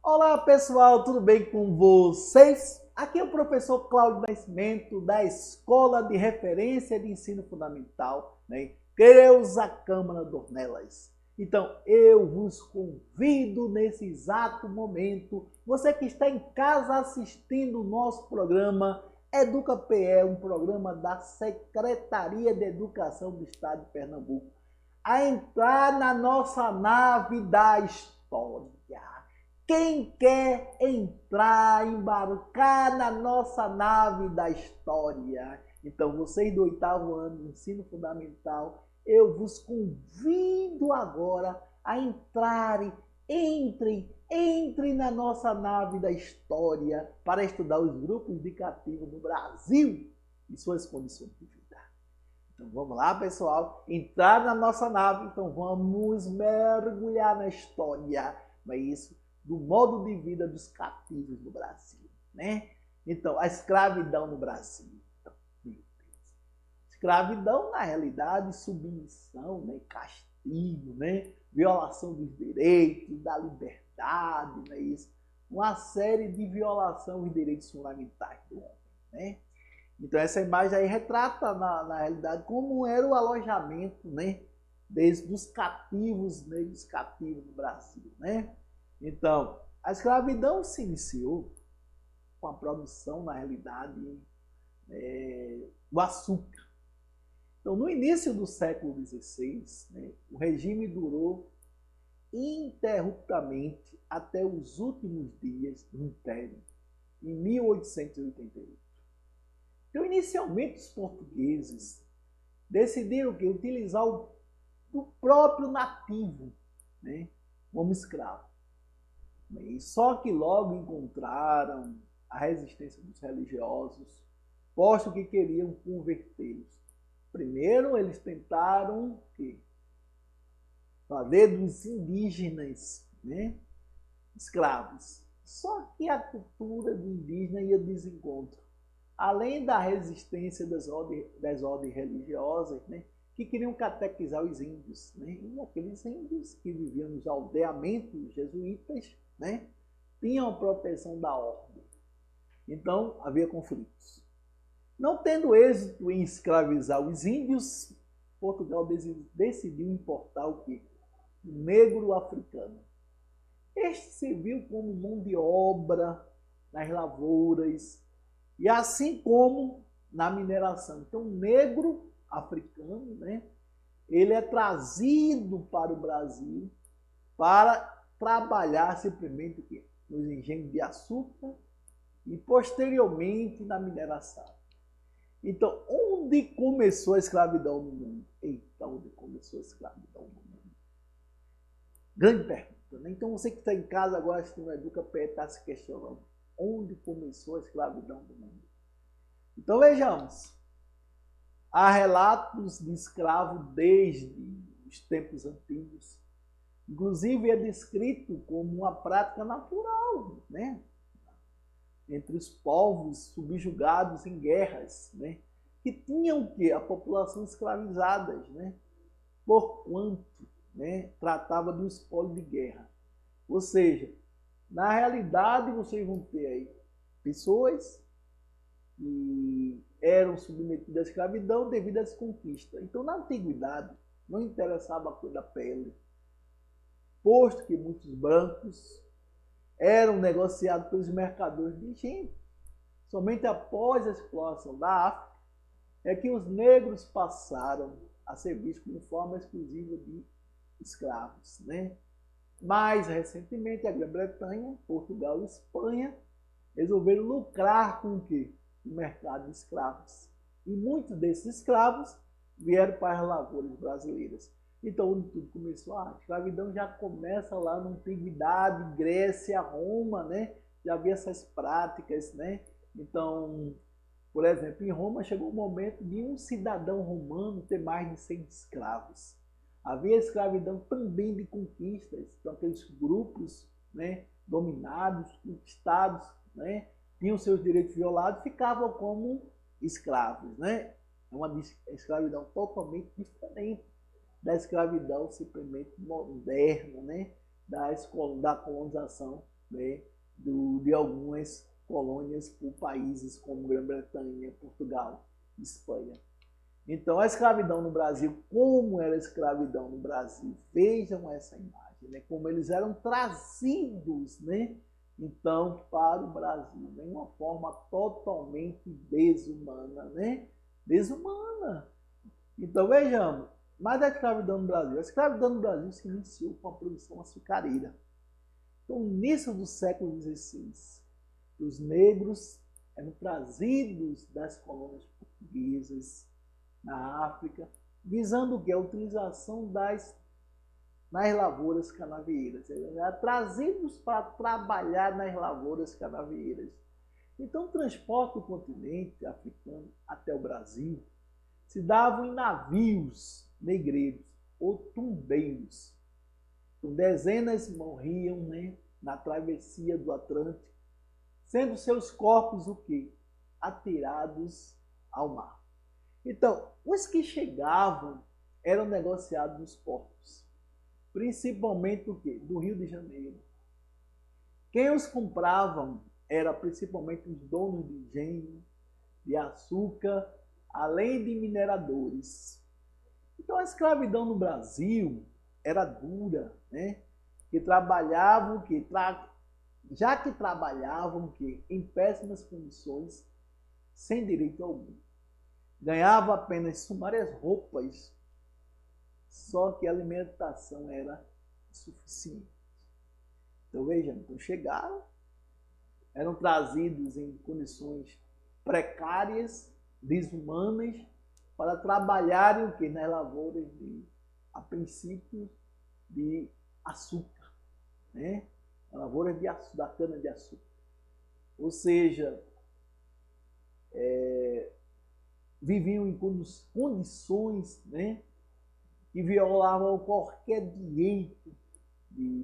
Olá pessoal, tudo bem com vocês? Aqui é o professor Cláudio Nascimento da Escola de Referência de Ensino Fundamental, né? Creuza Câmara Dornelas. Então eu vos convido nesse exato momento, você que está em casa assistindo o nosso programa EducaPE, um programa da Secretaria de Educação do Estado de Pernambuco, a entrar na nossa nave da história. Quem quer entrar, embarcar na nossa nave da história? Então, vocês do 8º ano do ensino fundamental, eu vos convido agora a entrarem, entrem na nossa nave da história para estudar os grupos indicativos do Brasil e suas condições de vida. Então, vamos lá, pessoal, entrar na nossa nave, então vamos mergulhar na história, não é isso? Do modo de vida dos cativos no Brasil, né? Então, a escravidão no Brasil. Então, meu Deus. Escravidão, na realidade, submissão, né? Castigo, né? Violação dos direitos, da liberdade, não é isso? Uma série de violação dos direitos fundamentais do homem, né? Então, essa imagem aí retrata, na realidade, como era o alojamento, né? Dos cativos, negros cativos no Brasil, né? Então, a escravidão se iniciou com a produção, na realidade, do açúcar. Então, no início do século XVI, né, o regime durou ininterruptamente até os últimos dias do Império, em 1888. Então, inicialmente, os portugueses decidiram que utilizar o próprio nativo, né, como escravo. E só que logo encontraram a resistência dos religiosos, posto que queriam convertê-los. Primeiro, eles tentaram fazer dos indígenas, né, escravos. Só que a cultura do indígena ia de desencontro. Além da resistência das ordens religiosas, né, que queriam catequizar os índios, né, e aqueles índios que viviam nos aldeamentos jesuítas, né, tinham a proteção da ordem. Então, havia conflitos. Não tendo êxito em escravizar os índios, Portugal decidiu importar o quê? O negro africano. Este serviu como mão de obra nas lavouras e assim como na mineração. Então, o negro africano, né, ele é trazido para o Brasil para trabalhar simplesmente nos engenhos de açúcar e posteriormente na mineração. Então, onde começou a escravidão no mundo? Eita, onde começou a escravidão no mundo? Grande pergunta, né? Então, você que está em casa agora assistindo o EducaPE está se questionando, onde começou a escravidão do mundo? Então, vejamos. Há relatos de escravos desde os tempos antigos. Inclusive, é descrito como uma prática natural, né, entre os povos subjugados em guerras, né, que tinham a população escravizadas, né, porquanto, né, tratava do espólio de guerra. Ou seja, na realidade, vocês vão ter aí pessoas que eram submetidas à escravidão devido às conquistas. Então, na antiguidade, não interessava a cor da pele, posto que muitos brancos eram negociados pelos mercadores de gente. Somente após a exploração da África é que os negros passaram a ser vistos como forma exclusiva de escravos, né? Mais recentemente, a Grã-Bretanha, Portugal e Espanha resolveram lucrar com o quê? O mercado de escravos. E muitos desses escravos vieram para as lavouras brasileiras. Então, onde tudo começou, a escravidão já começa lá na antiguidade, Grécia, Roma, né? Já havia essas práticas, né? Então, por exemplo, em Roma chegou o momento de um cidadão romano ter mais de 100 escravos. Havia escravidão também de conquistas, então aqueles grupos, né, dominados, conquistados, né, tinham seus direitos violados, ficavam como escravos, né? É uma escravidão totalmente diferente da escravidão simplesmente moderna, né, da colonização, né, de algumas colônias por países como Grã-Bretanha, Portugal, Espanha. Então, a escravidão no Brasil, como era a escravidão no Brasil? Vejam essa imagem, né? Como eles eram trazidos, né? Então, para o Brasil, de uma forma totalmente desumana, né? Desumana. Então, vejamos, mas a escravidão no Brasil. A escravidão no Brasil se iniciou com a produção açucareira. Então, no início do século XVI, os negros eram trazidos das colônias portuguesas na África, visando o que? A utilização nas lavouras canavieiras. Eles eram trazidos para trabalhar nas lavouras canavieiras. Então, o transporte do continente africano até o Brasil se dava em navios negreiros ou tumbeiros. Então, dezenas morriam, né, na travessia do Atlântico, sendo seus corpos o quê? Atirados ao mar. Então, os que chegavam eram negociados nos portos, principalmente o quê? Do Rio de Janeiro. Quem os compravam era principalmente os donos de engenho, de açúcar, além de mineradores. Então, a escravidão no Brasil era dura, né? Que trabalhavam, já que trabalhavam em péssimas condições, sem direito algum. Ganhava apenas sumárias roupas, só que a alimentação era insuficiente. Então vejam, então chegaram, eram trazidos em condições precárias, desumanas, para trabalharem o quê? Nas lavouras a princípio, de açúcar, né? Lavouras da cana-de-açúcar. Ou seja, viviam em condições, né, que violavam qualquer direito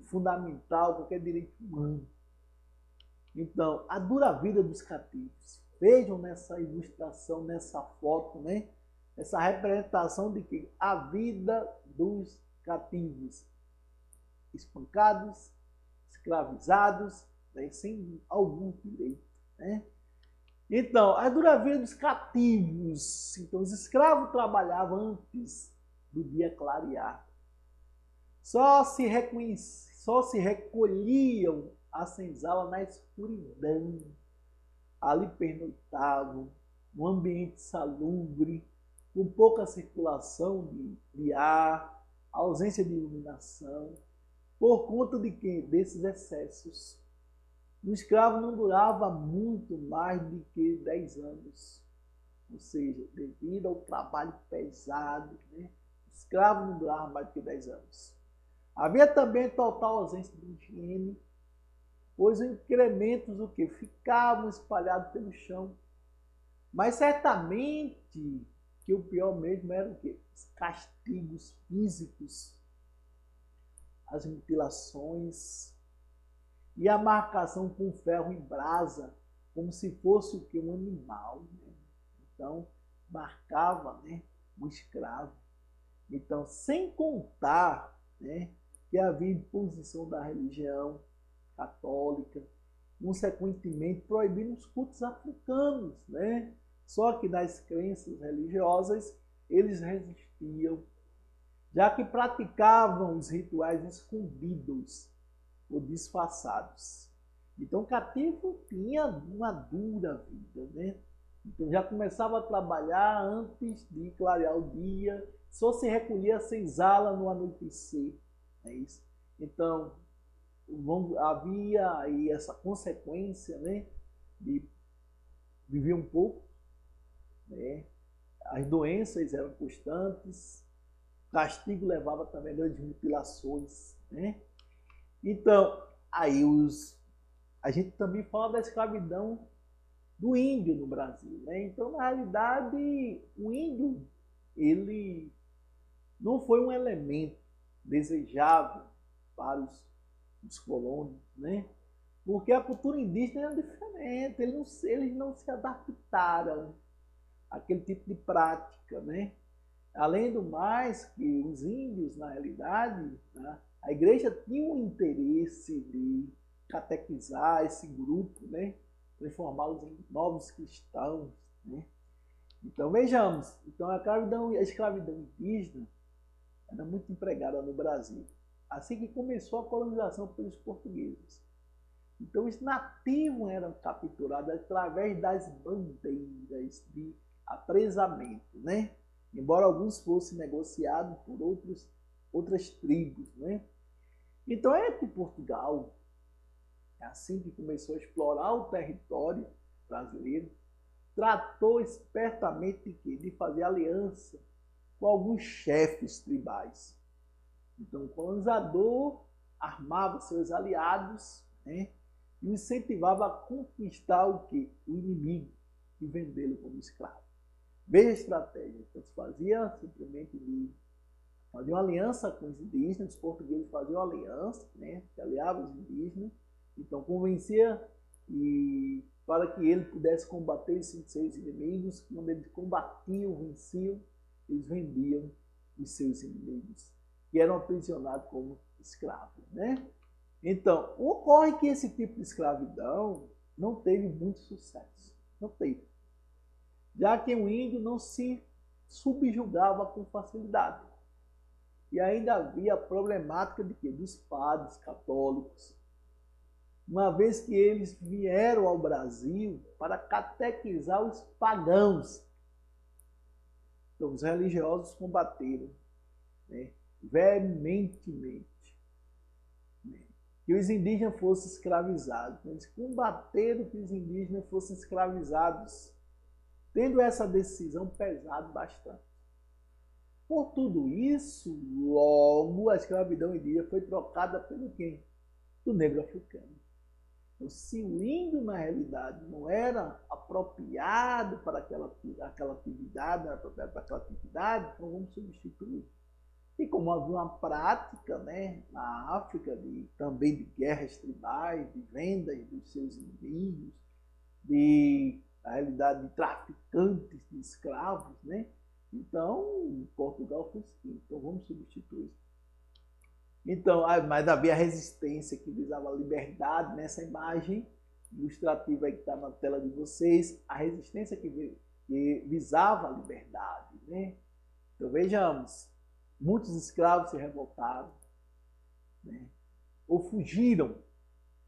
fundamental, qualquer direito humano. Então, a dura vida dos cativos. Vejam nessa ilustração, nessa foto, né, essa representação de que a vida dos cativos, espancados, escravizados, né, sem algum direito, né? Então, a dura vida dos cativos. Então, os escravos trabalhavam antes do dia clarear. Só se recolhiam a senzala na escuridão. Ali pernoitavam, num ambiente salubre, com pouca circulação de ar, ausência de iluminação, por conta de quê? Desses excessos. O escravo não durava muito mais do que 10 anos. Ou seja, devido ao trabalho pesado, né? O escravo não durava mais do que 10 anos. Havia também total ausência de higiene, pois os excrementos o quê? Ficavam espalhados pelo chão. Mas certamente que o pior mesmo era o quê? Os castigos físicos, as mutilações, e a marcação com ferro em brasa, como se fosse o que? Um animal. Né? Então, marcava, né, o escravo. Então, sem contar, né, que havia imposição da religião católica, consequentemente proibindo os cultos africanos. Né? Só que nas crenças religiosas, eles resistiam, já que praticavam os rituais escondidos ou disfarçados. Então, o cativo tinha uma dura vida, né? Então, já começava a trabalhar antes de clarear o dia, só se recolhia a senzala no anoitecer. É isso. Então, havia aí essa consequência, né, de viver um pouco, né? As doenças eram constantes, o castigo levava também a grandes mutilações, né? Então, aí a gente também fala da escravidão do índio no Brasil, né? Então, na realidade, o índio, ele não foi um elemento desejável para os colonos, né? Porque a cultura indígena era diferente, eles não se adaptaram àquele tipo de prática, né? Além do mais, que os índios, na realidade, né, a igreja tinha um interesse de catequizar esse grupo, né? Transformá-los em novos cristãos, né? Então vejamos, então a escravidão indígena era muito empregada no Brasil, assim que começou a colonização pelos portugueses. Então os nativos eram capturados através das bandeiras de apresamento, né? Embora alguns fossem negociados por outras tribos, né? Então é que Portugal, assim que começou a explorar o território brasileiro, tratou espertamente de fazer aliança com alguns chefes tribais. Então o colonizador armava seus aliados, né? E incentivava a conquistar o quê? O inimigo e vendê-lo como escravo. Veja a estratégia. Então se fazia simplesmente fazia uma aliança com os indígenas, os portugueses faziam uma aliança, né? Se aliavam os indígenas, então convencia e para que ele pudesse combater esses seus inimigos, quando eles combatiam, venciam, eles vendiam os seus inimigos, que eram aprisionados como escravos, né? Então, ocorre que esse tipo de escravidão não teve muito sucesso. Não teve. Já que o índio não se subjugava com facilidade. E ainda havia a problemática de quê? Dos padres católicos. Uma vez que eles vieram ao Brasil para catequizar os pagãos. Então, os religiosos combateram, né, veementemente, né, que os indígenas fossem escravizados. Eles combateram que os indígenas fossem escravizados, tendo essa decisão pesado bastante. Por tudo isso, logo a escravidão indígena foi trocada pelo quem? Do negro africano. Então, se o índio, na realidade, não era apropriado para aquela atividade, não era apropriado para aquela atividade, então vamos substituir. E como havia uma prática, né, na África também de guerras tribais, de vendas dos seus inimigos, na realidade, de traficantes de escravos, né? Então, Portugal foi o seguinte, então vamos substituir. Então, mas havia resistência que visava a liberdade nessa imagem ilustrativa aí que está na tela de vocês, a resistência que visava a liberdade, né? Então vejamos, muitos escravos se revoltaram, né? Ou fugiram,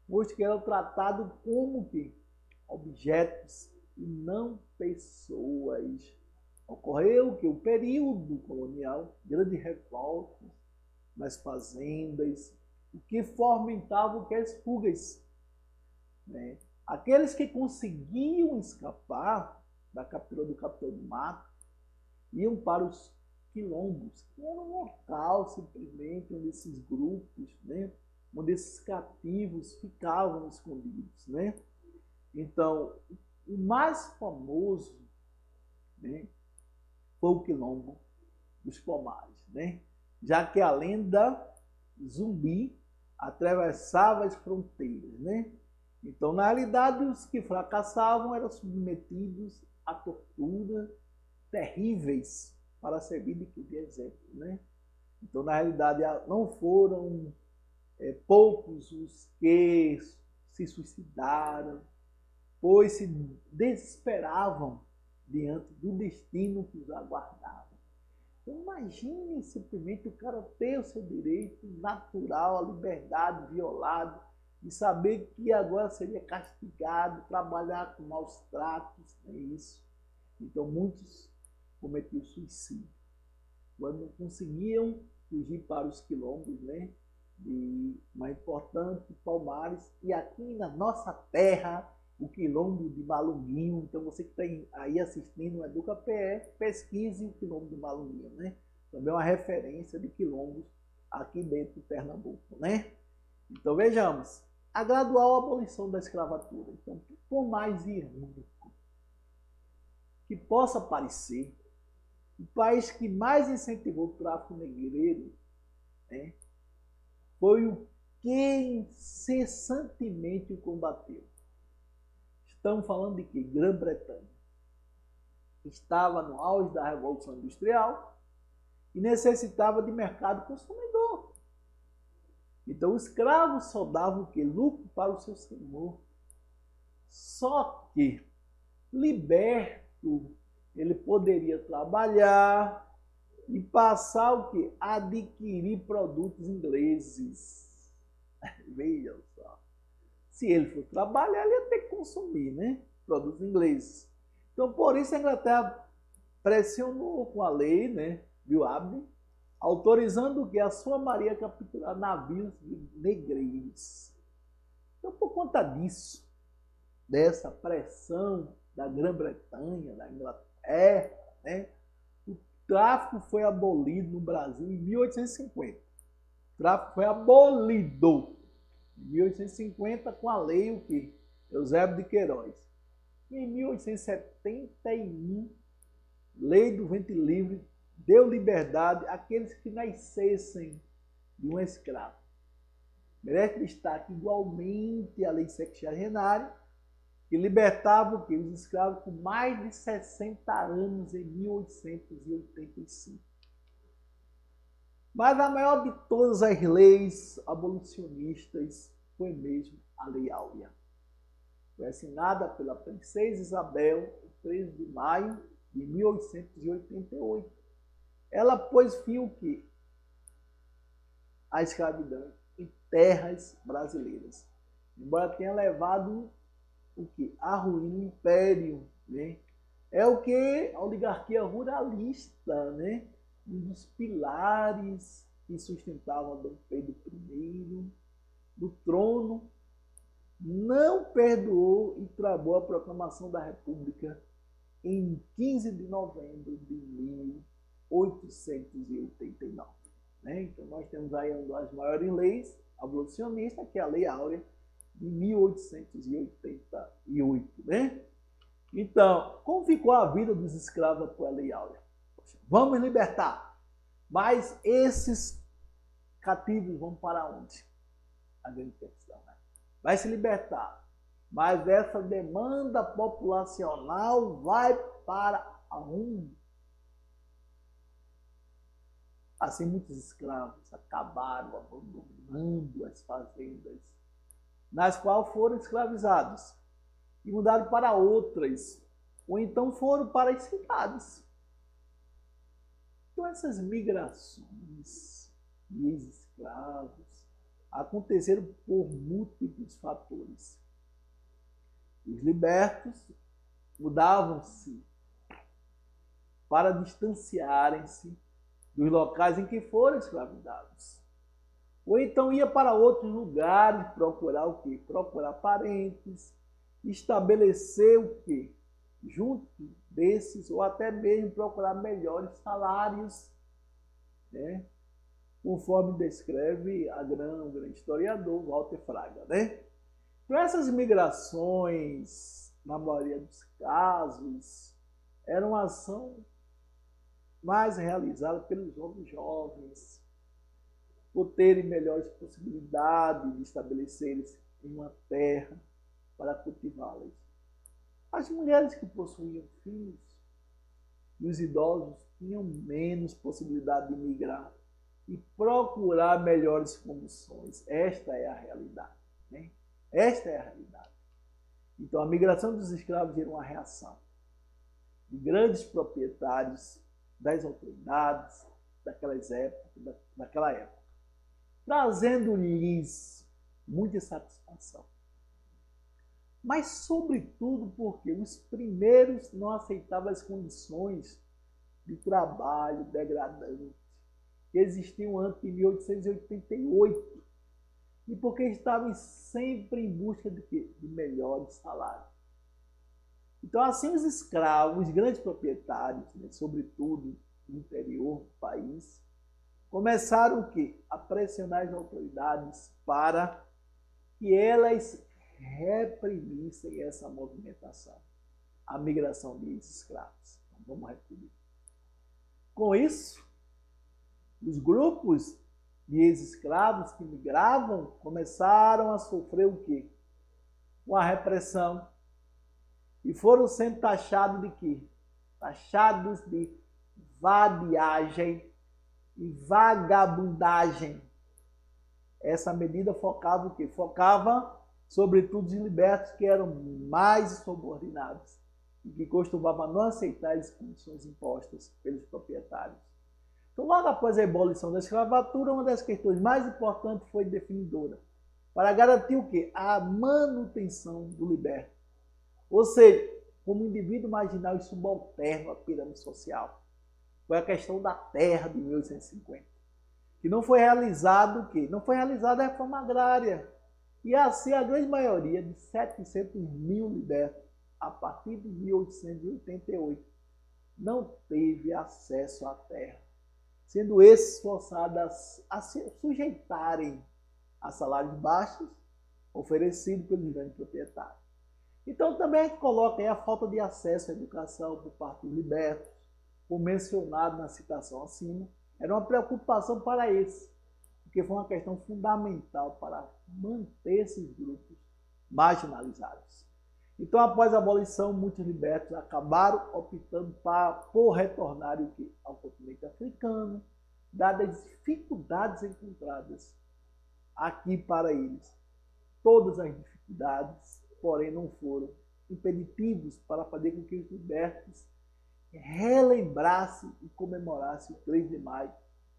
pois que eram tratados como que objetos e não pessoas. Ocorreu que o período colonial, grande revolta nas fazendas, o que fomentava as fugas, né? Aqueles que conseguiam escapar da captura do Capitão do Mato iam para os quilombos, que era um local simplesmente onde esses grupos, né, onde esses cativos ficavam escondidos, né? Então, o mais famoso, né, foi o Quilombo dos Pomares, né? Já que a lenda zumbi atravessava as fronteiras, né? Então, na realidade, os que fracassavam eram submetidos a torturas terríveis para servir de exemplo, né? Então, na realidade, não foram poucos os que se suicidaram, pois se desesperavam diante do destino que os aguardava. Então, imagine simplesmente o cara ter o seu direito natural, a liberdade violado, e saber que agora seria castigado, trabalhar com maus tratos, é isso. Então, muitos cometiam suicídio, quando não conseguiam fugir para os quilombos, né? Mais importante, Palmares, e aqui na nossa terra, o quilombo de Malunguinho. Então você que está aí assistindo o Educa PE, pesquise o quilombo de Malunguinho, né? Também é uma referência de quilombos aqui dentro de Pernambuco, né? Então vejamos, a gradual abolição da escravatura. Então, por mais irônico que possa parecer, o país que mais incentivou o tráfico negreiro, né, foi que incessantemente o combateu. Estamos falando de que? Grã-Bretanha. Estava no auge da Revolução Industrial e necessitava de mercado consumidor. Então, o escravo só dava o quê? Lucro para o seu senhor. Só que, liberto, ele poderia trabalhar e passar o quê? Adquirir produtos ingleses. Vejam só. Se ele for trabalhar, ele ia ter que consumir, né? Produtos ingleses. Então, por isso, a Inglaterra pressionou com a lei, né? Bill Abney, autorizando o que? A sua marinha capturar navios de negreiros. Então, por conta disso, dessa pressão da Grã-Bretanha, da Inglaterra, né? O tráfico foi abolido no Brasil em 1850. O tráfico foi abolido em 1850 com a lei o quê? Eusébio de Queiroz. E em 1871, Lei do Ventre Livre deu liberdade àqueles que nascessem de um escravo. Merece destaque igualmente a Lei Sexagenária, que libertava o quê? Os escravos com mais de 60 anos em 1885. Mas a maior de todas as leis abolicionistas foi mesmo a Lei Áurea. Foi assinada pela princesa Isabel, em 13 de maio de 1888. Ela pôs fim o quê? À escravidão em terras brasileiras. Embora tenha levado o quê? A ruína do império, né? É o que a oligarquia ruralista, né? Um dos pilares que sustentavam Dom Pedro I do trono, não perdoou e travou a proclamação da República em 15 de novembro de 1889. Né? Então, nós temos aí uma das maiores leis abolicionistas, que é a Lei Áurea, de 1888. Né? Então, como ficou a vida dos escravos após a Lei Áurea? Poxa, vamos libertar. Mas esses cativos vão para onde? A grande questão, né? Vai se libertar. Mas essa demanda populacional vai para onde? Assim, muitos escravos acabaram abandonando as fazendas nas quais foram escravizados e mudaram para outras, ou então foram para as cidades. Então, essas migrações de ex-escravos aconteceram por múltiplos fatores. Os libertos mudavam-se para distanciarem-se dos locais em que foram escravizados. Ou então ia para outros lugares procurar o quê? Procurar parentes, estabelecer o quê? Junto desses, ou até mesmo procurar melhores salários, né? Conforme descreve o grande historiador Walter Fraga, né? Então, essas migrações, na maioria dos casos, eram uma ação mais realizada pelos homens jovens, por terem melhores possibilidades de estabelecerem-se em uma terra para cultivá-las. As mulheres que possuíam filhos e os idosos tinham menos possibilidade de migrar e procurar melhores condições. Esta é a realidade. Né? Esta é a realidade. Então, a migração dos escravos era uma reação de grandes proprietários, das autoridades daquela época, trazendo-lhes muita satisfação. Mas, sobretudo, porque os primeiros não aceitavam as condições de trabalho degradante que existiam antes de 1888 e porque estavam sempre em busca de quê? De melhores salários. Então, assim, os escravos, os grandes proprietários, né, sobretudo no interior do país, começaram o quê? A pressionar as autoridades para que elas reprimissem essa movimentação, a migração de escravos. Então, vamos reprimir. Com isso, os grupos de ex-escravos que migravam começaram a sofrer o quê? Uma repressão. E foram sendo taxados de quê? Taxados de vadiagem e vagabundagem. Essa medida focava o quê? Focava, sobretudo, os libertos que eram mais subordinados e que costumavam não aceitar as condições impostas pelos proprietários. Então, logo após a abolição da escravatura, uma das questões mais importantes foi definidora, para garantir o quê? A manutenção do liberto. Ou seja, como indivíduo marginal e subalterno à pirâmide social. Foi a questão da terra de 1850. Que não foi realizado o quê? Não foi realizada a reforma agrária. E assim a grande maioria de 700 mil libertos, a partir de 1888, não teve acesso à terra, sendo esses forçados a se sujeitarem a salários baixos oferecidos pelos grandes proprietários. Então também a gente coloca aí a falta de acesso à educação por parte dos libertos, como mencionado na citação acima, era uma preocupação para eles, porque foi uma questão fundamental para manter esses grupos marginalizados. Então, após a abolição, muitos libertos acabaram optando por retornar ao continente africano, dadas as dificuldades encontradas aqui para eles. Todas as dificuldades, porém, não foram impeditivos para fazer com que os libertos relembrassem e comemorassem o 3 de maio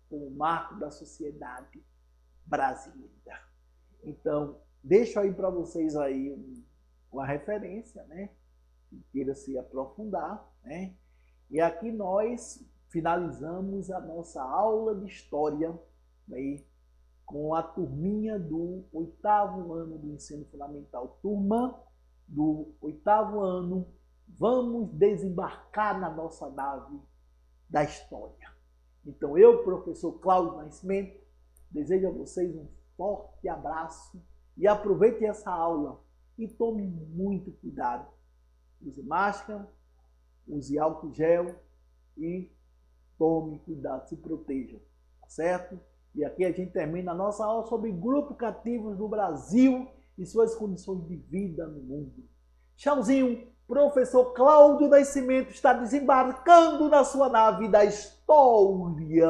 como marco da sociedade brasileira. Então, deixo aí para vocês aí uma referência, né? Que queira se aprofundar, né? E aqui nós finalizamos a nossa aula de história, né? Com a turminha do 8º ano do ensino fundamental. Turma do 8º ano, vamos desembarcar na nossa nave da história. Então eu, professor Cláudio Nascimento, desejo a vocês um forte abraço e aproveitem essa aula e tome muito cuidado. Use máscara, use álcool gel e tome cuidado, se proteja, tá certo? E aqui a gente termina a nossa aula sobre grupos cativos no Brasil e suas condições de vida no mundo. Tchauzinho, professor Cláudio Nascimento está desembarcando na sua nave da história.